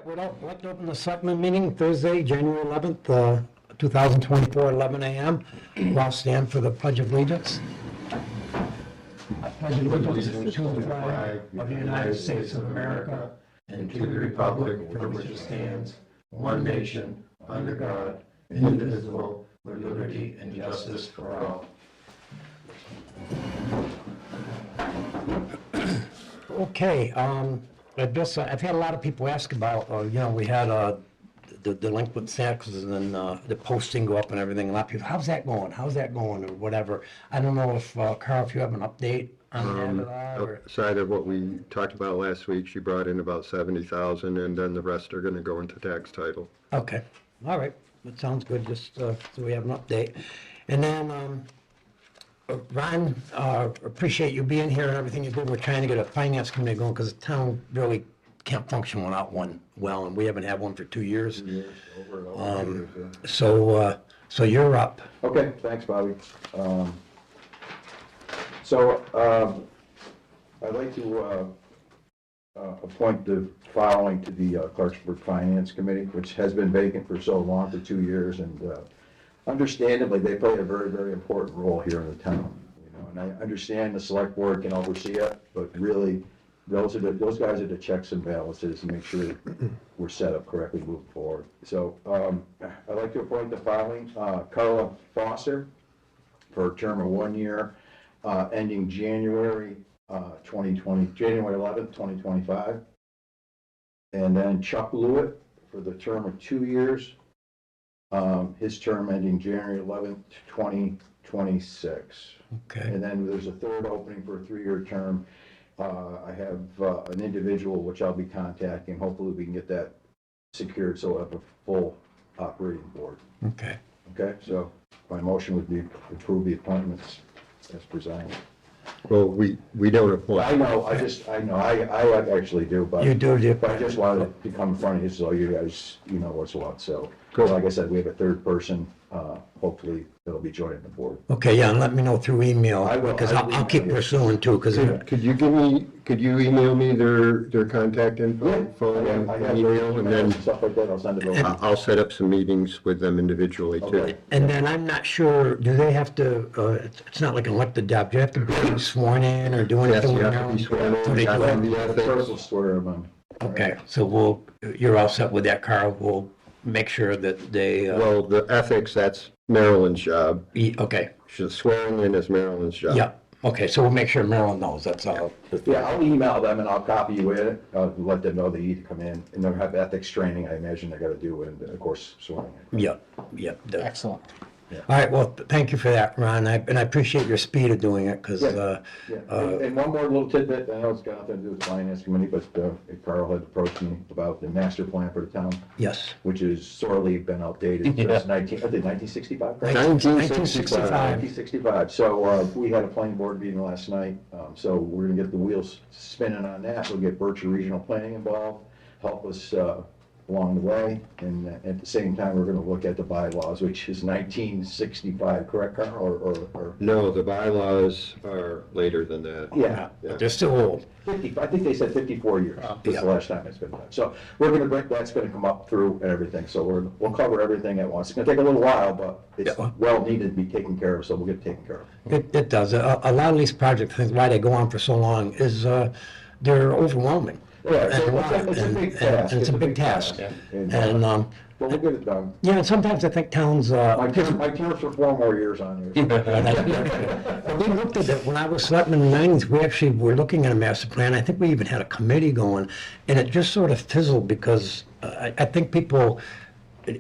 We'd like to open the Selectmen meeting Thursday, January 11th, 2024, 11 a.m. We'll all stand for the Pledge of Allegiance. I pledge allegiance to the flag of the United States of America and to the republic for which it stands, one nation, under God, indivisible, with liberty and justice for all. Okay, I've had a lot of people ask about, we had the delinquent taxes and then the posting go up and everything. A lot of people, how's that going? Or whatever. I don't know if, Carl, if you have an update on that at all? Or... Outside of what we talked about last week, she brought in about 70,000, and then the rest are going to go into tax title. Okay, all right, that sounds good, just so we have an update. And then, Ron, appreciate you being here and everything you did. We're trying to get a finance committee going because the town really can't function without one well, and we haven't had one for 2 years. So you're up. Okay, thanks, Bobby. I'd like to appoint the following to the Clarksburg Finance Committee, which has been vacant for so long, for 2 years, and understandably, they play a very, very important role here in the town. And I understand the select board can oversee it, but really, those guys are the checks and balances to make sure we're set up correctly moving forward. So I'd like to appoint the following: Carla Foster for a term of 1 year, ending January 11th, 2025. And then Chuck Lewitt for the term of 2 years. His term ending January 11th, 2026. Okay. And then there's a third opening for a 3-year term. I have an individual which I'll be contacting. Hopefully we can get that secured so we'll have a full operating board. Okay. Okay, so my motion would be to approve the appointments as presented. Well, we don't appoint. I know, I actually do, but. You do. But I just wanted to come in front of you so you guys, you know what's what, so. Cool. Like I said, we have a third person, hopefully that'll be joining the board. Okay, yeah, and let me know through email. I will. Because I will I'll keep email you. pursuing too, because. Could you email me their contact info, phone and I have email, and then stuff like that, I'll send it over. I'll set up some meetings with them individually too. Okay. And then I'm not sure, do they have to, it's not like an elected job, do you have to be sworn in or do Yes, anything? you with have to be them? sworn in. Do they You have do to it? be The ethics. personal swear of them. Okay, so you're all set with that, Carl. We'll make sure that they, Well, the ethics, that's Marilyn's job. okay, Swearing in is Marilyn's job. yeah, okay, so we'll make sure Marilyn knows, that's all. Yeah, I'll email them and I'll copy you in it, let them know they need to come in, and they'll have ethics training, I imagine they gotta do, and of course, swearing in. Yeah. Excellent. All right, well, thank you for that, Ron, and I appreciate your speed of doing it, because, Yeah. And one more little tidbit, I know it's got nothing to do with the finance committee, but Carl had approached me about the master plan for the town, yes. which has sorely been outdated since 1965. 1965. 1965. So we had a planning board meeting last night, so we're gonna get the wheels spinning on that. We'll get Berkshire Regional Planning involved, help us along the way, and at the same time, we're gonna look at the bylaws, which is 1965, correct, Carl, or? No, the bylaws are later than that. Yeah. But they're still old. 50, I think they said 54 years, is yeah. the last time it's been done. So we're gonna bring, that's gonna come up through and everything, so we'll cover everything at once. It's gonna take a little while, but it's Yeah. well needed to be taken care of, so we'll get it taken care of. It does. A lot of these projects, I think why they go on for so long is they're overwhelming. Yeah, And it's a big and task. it's a big task. And, And, well, we'll get it done. yeah, and sometimes I think towns, My terms for 4 more years on here. we looked at it, when I was selectman in the 90s, we actually were looking at a master plan. I think we even had a committee going, and it just sort of fizzled because I think people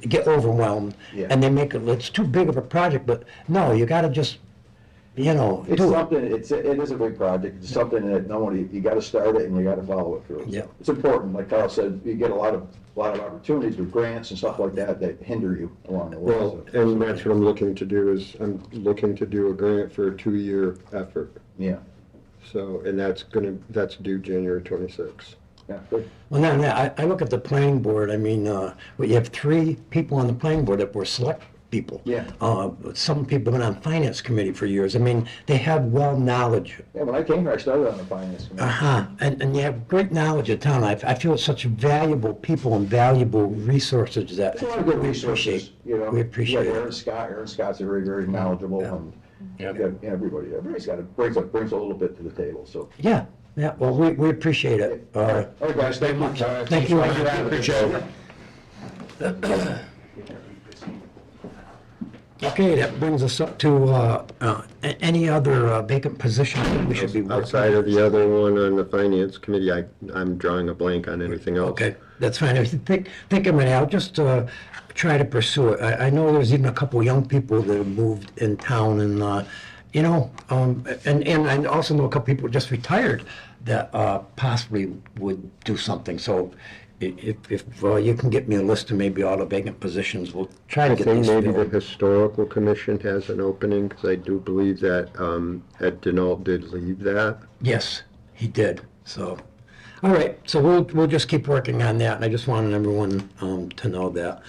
get overwhelmed Yeah. and they make it's too big of a project, but no, you gotta just, It's do it. something, it is a big project, it's something that you gotta start it and you gotta follow it through. Yeah. It's important, like Carl said, you get a lot of opportunities with grants and stuff like that hinder you along the way. Well, so. and that's what I'm looking to do is I'm looking to do a grant for a 2-year effort. Yeah, So, and that's due January 26th. yeah, good. Well, no, I look at the planning board, I mean, you have 3 people on the planning board that were people. Yeah. Some people have been on finance committee for years. I mean, they have well knowledge. Yeah, when I came here, I started on the finance committee. Uh-huh, and you have great knowledge of town. I feel it's such valuable people and valuable resources that There's a lot of good we resources, appreciate. you know. We appreciate Yeah, it. Aaron Scott. Aaron Scott's very, very knowledgeable, and you got everybody's got brings a little bit to the table. So. Yeah, well, we appreciate it. All right, guys, thank you. Thank you. Appreciate it. Okay, that brings us up to any other vacant positions that we should be working Outside of the other one on the finance committee, I'm drawing a blank on anything else. Okay, that's fine. If you think of it, I'll just try to pursue it. I know there's even a couple young people that have moved in town and, you know, and I also know a couple people just retired that possibly would do something. So if you can get me a list of maybe all the vacant positions, we'll try to I get think these maybe the filled. historical commission has an opening, because I do believe that Ed Denault did leave that. Yes, he did. So, all right. So we'll just keep working on that. And I just wanted everyone to know that.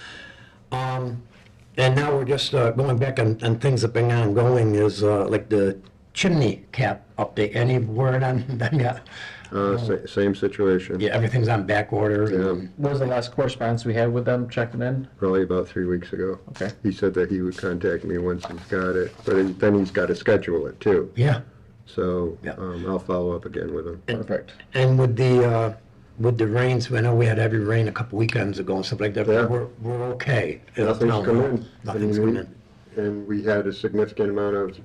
And now we're just going back on things that have been ongoing is like the chimney cap update. Any word on them yet? Same situation. Yeah, everything's on back order. Yeah, What was the last correspondence we had with them checking in? probably about 3 weeks ago. Okay. He said that he would contact me once he's got it, but then he's got to schedule it too. Yeah. So Yeah. I'll follow up again with him. Perfect. And with the rains, I know we had heavy rain a couple weekends ago and stuff like that. Yeah. We're okay. Nothing's come in. Nothing's come in. And we had a significant amount of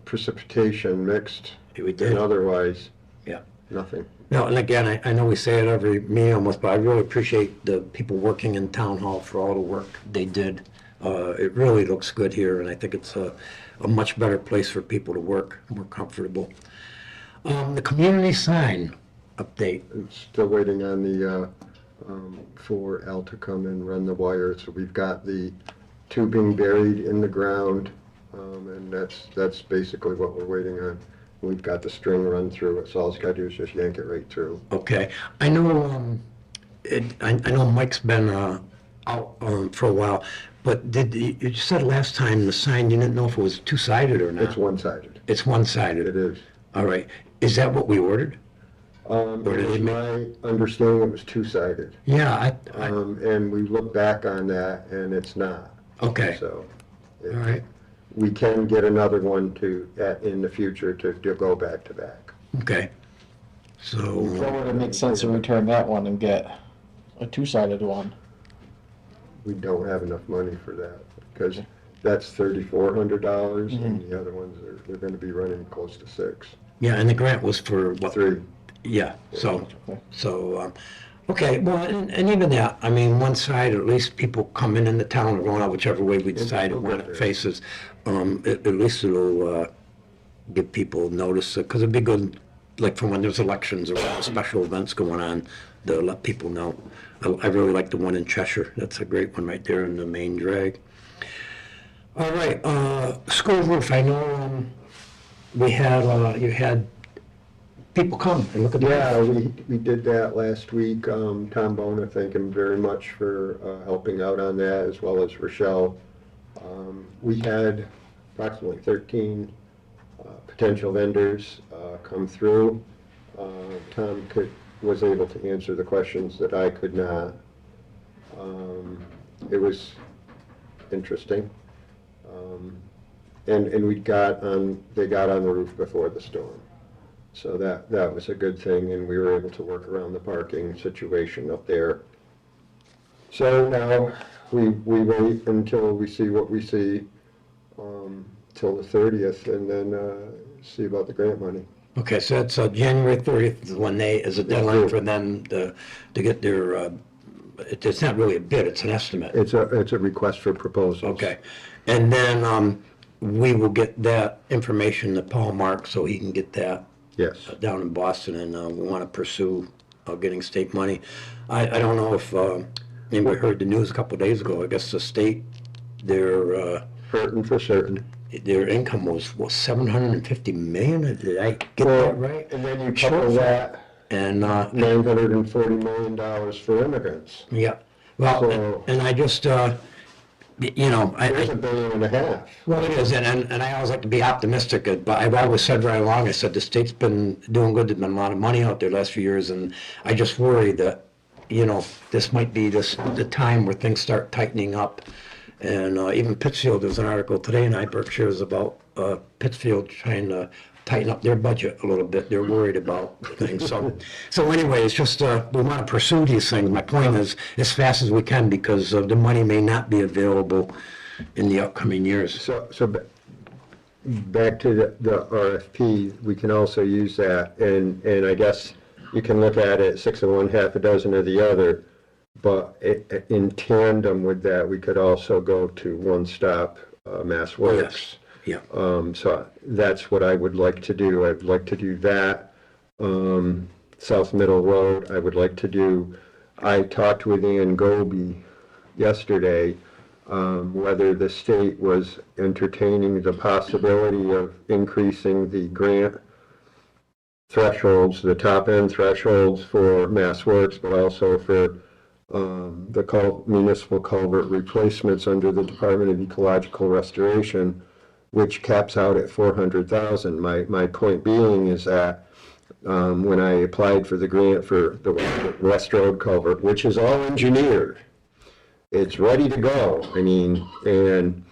precipitation mixed We and did. otherwise, Yeah. nothing. No, and again, I know we say it every meeting almost, but I really appreciate the people working in town hall for all the work they did. It really looks good here, and I think it's a much better place for people to work, more comfortable. The community sign update. I'm still waiting on the, for Al to come and run the wire, so we've got the tubing buried in the ground, and that's basically what we're waiting on. We've got the string run through it, so all it's got to do is just yank it right through. Okay, I know, I know Mike's been out for a while, but you said last time the sign, you didn't know if it was two-sided or not? It's one-sided. It's one-sided? It is. All right. Is that what we ordered? It was my understanding it was two-sided. Yeah, And we look back on that, and it's not. okay, So all right, we can get another one in the future to go back to back. okay. So, So would it make sense to return that one and get a two-sided one? We don't have enough money for that, because that's $3,400, and the other ones, they're gonna be running close to $6,000. yeah, and the grant was for what? 3. Yeah, okay, well, and even that, I mean, one side, at least people coming into town or going out, whichever way we decide when it faces, at least it'll give people notice, because it'd be good, like for when there's elections or special events going on, to let people know. I really like the one in Cheshire. That's a great one right there in the main drag. All right, school roof, I know you had people come and look at the Yeah, roof. we did that last week. Tom Bona, thank him very much for helping out on that, as well as Rochelle. We had approximately 13 potential vendors come through. Tom was able to answer the questions that I could not. It was interesting. And they got on the roof before the storm. So that was a good thing, and we were able to work around the parking situation up there. So now we wait until we see what we see, till the 30th, and then see about the grant money. Okay, so that's January 30th is when is a deadline for them to get their, it's not really a bid, it's an estimate. It's a request for proposals. Okay, and then we will get that information to Paul Mark so he can get that Yes. down in Boston, and we want to pursue getting state money. I don't know if anybody heard the news a couple of days ago. I guess the state, their Certain for certain. income was 750 million. Did I get that right? And then you couple that, And $940 million for immigrants. yeah, well, So- and I just you know, There's $1.5 billion. well, it is, and I always like to be optimistic, but I've always said right along, I said the state's been doing good, there's been a lot of money out there the last few years, and I just worry that, you know, this might be the time where things start tightening up. And even Pittsfield, there's an article today in Berkshire's about Pittsfield trying to tighten up their budget a little bit. They're worried about things. So anyway, it's just we want to pursue these things. My point is as fast as we can because the money may not be available in the upcoming years. So back to the RFP, we can also use that, and I guess you can look at it 6 of one, half a dozen of the other, but in tandem with that, we could also go to one-stop Mass Works. Yeah. So that's what I would like to do. I'd like to do that. South Middle Road, I would like to do. I talked with Ian Goby yesterday, whether the state was entertaining the possibility of increasing the grant thresholds, the top end thresholds for Mass Works, but also for the municipal culvert replacements under the Department of Ecological Restoration, which caps out at 400,000. My point being is that when I applied for the grant for the West Road culvert, which is all engineered, it's ready to go. I mean, and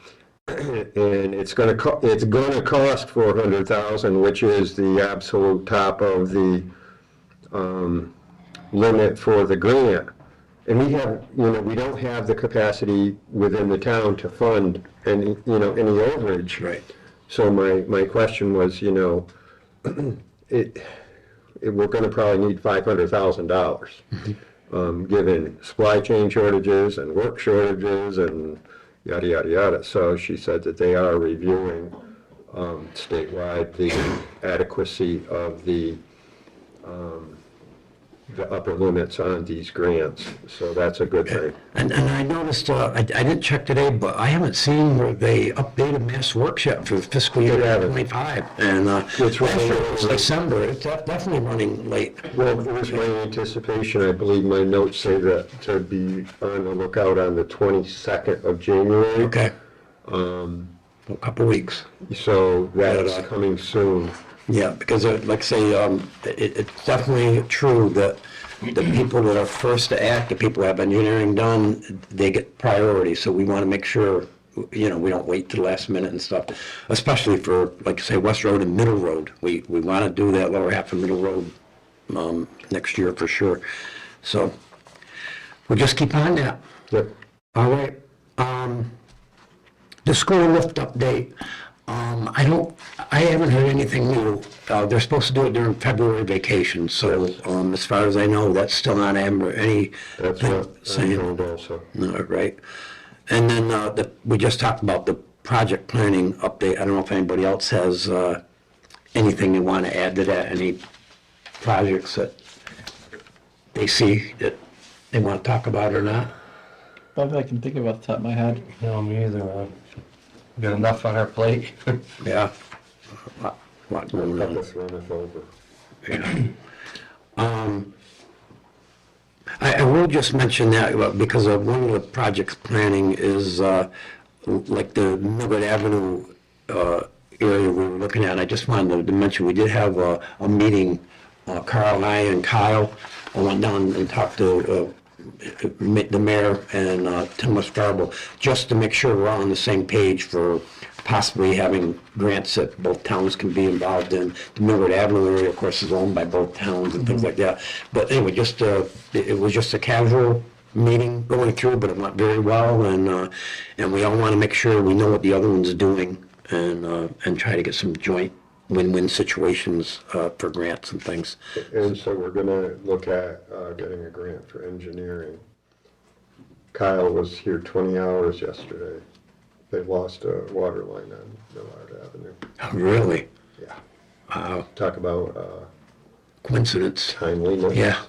it's gonna cost 400,000, which is the absolute top of the limit for the grant. And we have, we don't have the capacity within the town to fund any overage. Right. So my question was, we're gonna probably need $500,000, given supply chain shortages and work shortages and yada, yada, yada. So she said that they are reviewing, statewide the adequacy of the upper limits on these grants, so that's a good thing. And I noticed, I didn't check today, but I haven't seen where they updated Mass Works yet for fiscal year They haven't. 25. And It's last year running it was late. December, it's definitely running late. Well, it was my anticipation, I believe my notes say that to be on the lookout on the 22nd of January. Okay. A couple weeks. So that's But, coming soon. Yeah, because like I say, it's definitely true that the people that are first to act, the people who have engineering done, they get priority. So we want to make sure, we don't wait to the last minute and stuff, especially for, like say, West Road and Middle Road. We want to do that lower half of Middle Road next year for sure. So we'll just keep on that. Yep. All right. The school lift update. I haven't heard anything new. They're supposed to do it during February vacation, so as far as I know, that's still not any. That's what I'm saying. told also. No, right. And then we just talked about the project planning update. I don't know if anybody else has anything they want to add to that. Any projects that they see that they want to talk about or not? Not that I can think of off the top of my head. No, me either. We got enough on our plate. Yeah. Lot going Cut on. this runneth over. I will just mention that because of one of the projects planning is like the Millard Avenue area we were looking at. I just wanted to mention, we did have a meeting, Carl and I and Kyle. I went down and talked to the mayor and Tim Westerble, just to make sure we're all on the same page for possibly having grants that both towns can be involved in. The Millard Avenue area, of course, is owned by both towns and things like that. But anyway, it was just a casual meeting going through, but it went very well, and we all want to make sure we know what the other one's doing and try to get some joint win-win situations for grants and things. And so we're gonna look at getting a grant for engineering. Kyle was here 20 hours yesterday. They lost a water line on Millard Avenue. Oh, really? Yeah. Wow. Talk about Coincidence. timeliness. Yeah.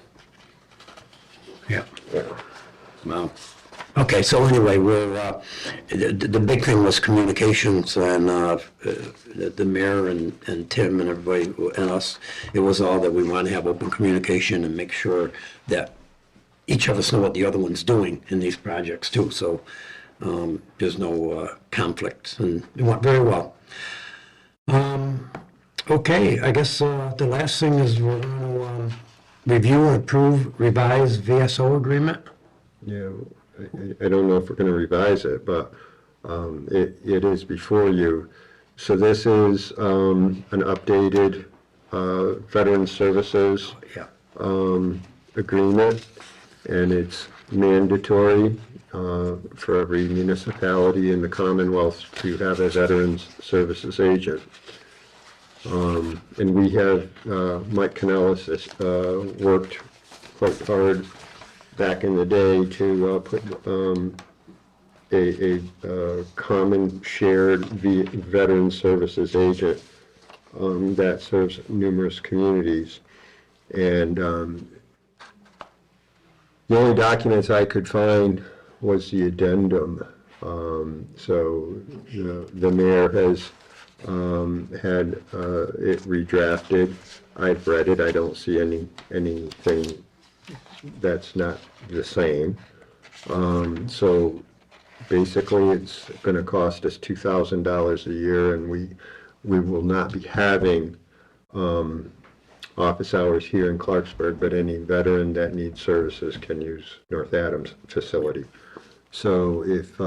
Yeah. Yeah. Wow. Okay, so anyway, we're, the big thing was communications, and the mayor and Tim and everybody and us, it was all that we want to have open communication and make sure that each of us know what the other one's doing in these projects too. So There's no conflicts, and it went very well. Okay, I guess the last thing is we're going to review and approve revised VSO agreement. Yeah, I don't know if we're going to revise it, but it is before you. So this is an updated Veteran Services Yeah. agreement, and it's mandatory for every municipality in the Commonwealth to have a Veterans Services agent. And we have, Mike Canellis has worked quite hard back in the day to put a common shared Veteran Services agent that serves numerous communities. And the only documents I could find was the addendum. So the mayor has had it redrafted. I've read it. I don't see anything that's not the same. So basically, it's going to cost us $2,000 a year, and we will not be having office hours here in Clarksburg, but any veteran that needs services can use North Adams facility. So if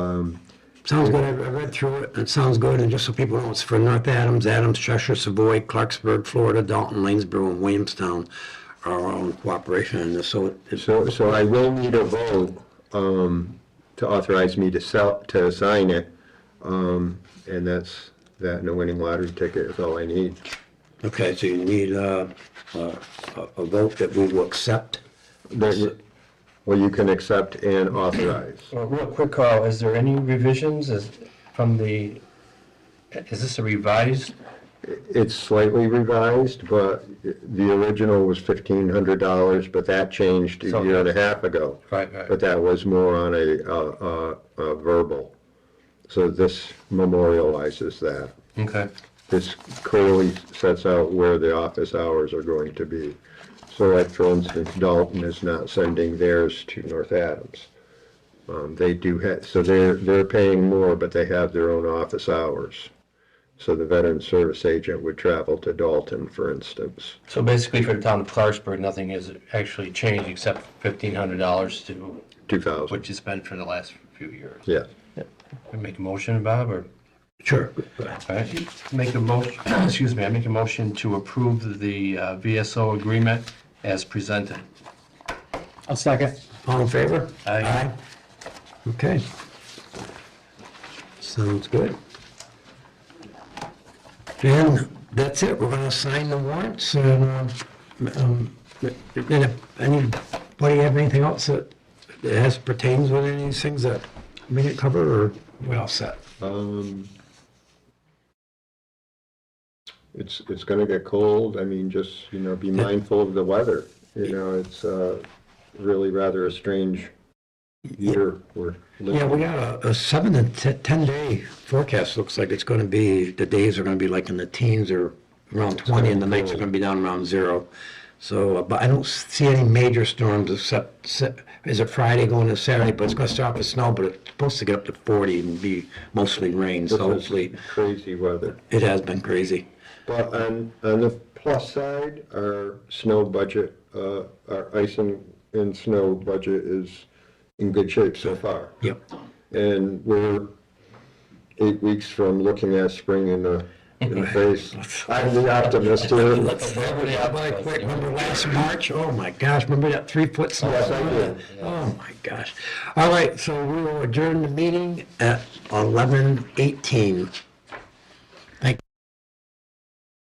Sounds good. I read through it. It sounds good. And just so people know, it's for North Adams, Cheshire, Savoy, Clarksburg, Florida, Dalton, Lanesboro, and Williamstown are all in cooperation in this. So I will need a vote to authorize me to sign it, and that's that. And a winning lottery ticket is all I need. okay, so you need a vote that we will accept. Well, you can accept and authorize. Well, real quick, Carl, is there any revisions is this a revised? It's slightly revised, but the original was $1,500, but that changed a year and a half ago. Right. But that was more on a verbal. So this memorializes that. Okay. This clearly sets out where the office hours are going to be. So like, for instance, Dalton is not sending theirs to North Adams. They do have, so they're paying more, but they have their own office hours. So the veteran service agent would travel to Dalton, for instance. So basically for the town of Clarksburg, nothing has actually changed except $1,500 to 2,000. what you spent for the last few years. Yeah. We make a motion, Bob, or? Sure. All right, make a motion, excuse me, I make a motion to approve the VSO agreement as presented. I'll second. All in favor? Aye. Okay. Sounds good. And that's it. We're gonna sign the warrants and if anybody have anything else that has pertains with any of these things that we didn't cover, or we all set? It's gonna get cold. I mean, just, be mindful of the weather. It's really rather a strange year we're Yeah, we got a 7 to 10 day forecast. Looks like it's gonna be, the days are gonna be like in the teens or around 20, and the nights are gonna be down around 0. So, but I don't see any major storms except, is it Friday going to Saturday, but it's gonna start with snow, but it's supposed to get up to 40 and be mostly rain, so This is hopefully crazy weather. it has been crazy. But on the plus side, our snow budget, our ice and snow budget is in good shape so far. Yep. And we're 8 weeks from looking at spring in the face. I'm the optimist here. Let's quick. Remember last March? Oh my gosh, remember that 3-foot snow? Yes, I do. Oh my gosh. All right, so we will adjourn the meeting at 11:18.